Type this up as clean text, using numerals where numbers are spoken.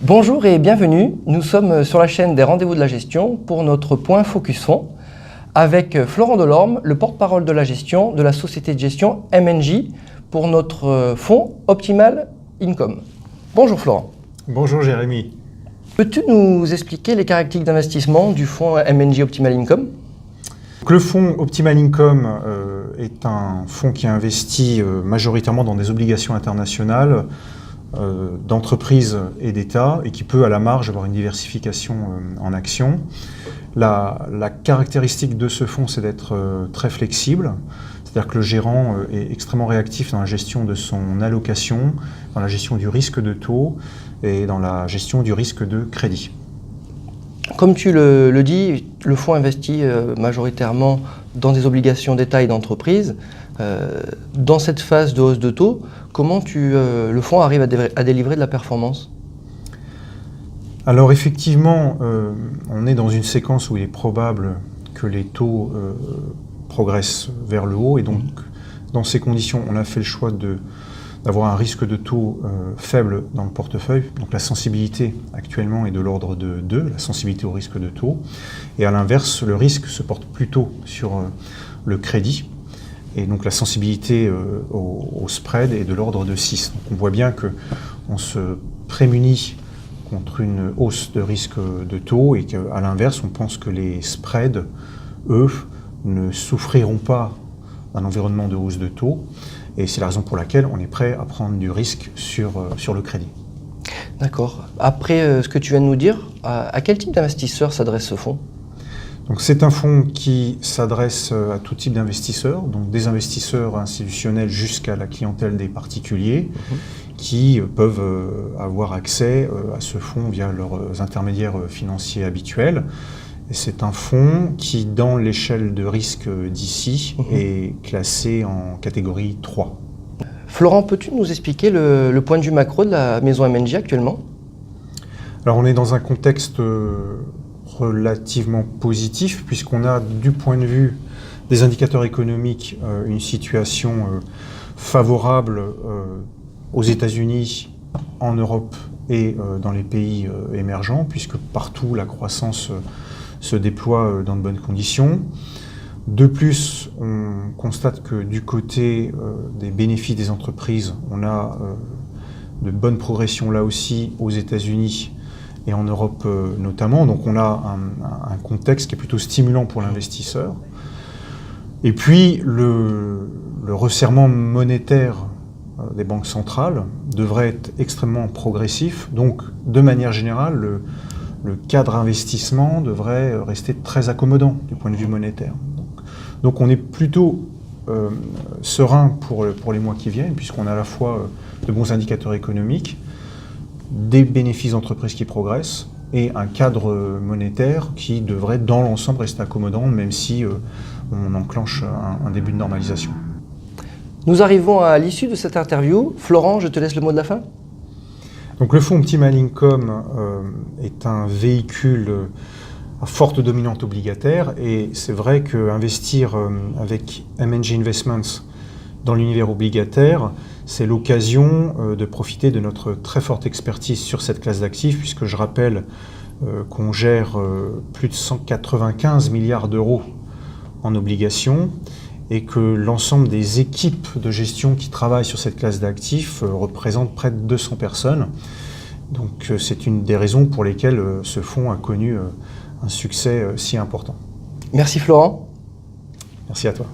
Bonjour et bienvenue, nous sommes sur la chaîne des rendez-vous de la gestion pour notre point Focus Fonds avec Florent Delorme, le porte-parole de la gestion de la société de gestion MNJ pour notre fonds Optimal Income. Bonjour Florent. Bonjour Jérémy. Peux-tu nous expliquer les caractéristiques d'investissement du fonds MNJ Optimal Income ? Le fonds Optimal Income est un fonds qui investit majoritairement dans des obligations internationales d'entreprises et d'États et qui peut à la marge avoir une diversification en actions. La caractéristique de ce fonds, c'est d'être très flexible, c'est-à-dire que le gérant est extrêmement réactif dans la gestion de son allocation, dans la gestion du risque de taux et dans la gestion du risque de crédit. Comme tu le dis, le fonds investit majoritairement dans des obligations d'État et d'entreprise. Dans cette phase de hausse de taux, comment le fonds arrive à délivrer de la performance ? Alors effectivement, on est dans une séquence où il est probable que les taux progressent vers le haut et donc dans ces conditions, on a fait le choix d'avoir un risque de taux faible dans le portefeuille. Donc la sensibilité actuellement est de l'ordre de 2, la sensibilité au risque de taux. Et à l'inverse, le risque se porte plutôt sur le crédit. Et donc la sensibilité au spread est de l'ordre de 6. Donc on voit bien qu'on se prémunit contre une hausse de risque de taux et qu'à l'inverse, on pense que les spreads, eux, ne souffriront pas d'un environnement de hausse de taux. Et c'est la raison pour laquelle on est prêt à prendre du risque sur le crédit. D'accord. Après ce que tu viens de nous dire, à quel type d'investisseur s'adresse ce fonds ? Donc c'est un fonds qui s'adresse à tout type d'investisseurs, donc des investisseurs institutionnels jusqu'à la clientèle des particuliers qui peuvent avoir accès à ce fonds via leurs intermédiaires financiers habituels. Et c'est un fonds qui, dans l'échelle de risque d'ici, est classé en catégorie 3. Florent, peux-tu nous expliquer le point de vue macro de la maison MNJ actuellement ? Alors on est dans un contexte relativement positif puisqu'on a du point de vue des indicateurs économiques une situation favorable aux États-Unis, en Europe et dans les pays émergents puisque partout la croissance se déploie dans de bonnes conditions. De plus, on constate que du côté des bénéfices des entreprises, on a de bonnes progressions là aussi aux États-Unis et en Europe notamment. Donc on a un contexte qui est plutôt stimulant pour l'investisseur. Et puis le resserrement monétaire des banques centrales devrait être extrêmement progressif. Donc de manière générale, le cadre investissement devrait rester très accommodant du point de vue monétaire. Donc on est plutôt serein pour les mois qui viennent, puisqu'on a à la fois de bons indicateurs économiques, des bénéfices d'entreprises qui progressent, et un cadre monétaire qui devrait dans l'ensemble rester accommodant, même si on enclenche un début de normalisation. Nous arrivons à l'issue de cette interview. Florent, je te laisse le mot de la fin. Donc le fonds Optimal Income est un véhicule à forte dominante obligataire et c'est vrai qu'investir avec MNJ Investments dans l'univers obligataire, c'est l'occasion de profiter de notre très forte expertise sur cette classe d'actifs puisque je rappelle qu'on gère plus de 195 milliards d'euros en obligations et que l'ensemble des équipes de gestion qui travaillent sur cette classe d'actifs représente près de 200 personnes. Donc c'est une des raisons pour lesquelles ce fonds a connu un succès si important. Merci Florent. Merci à toi.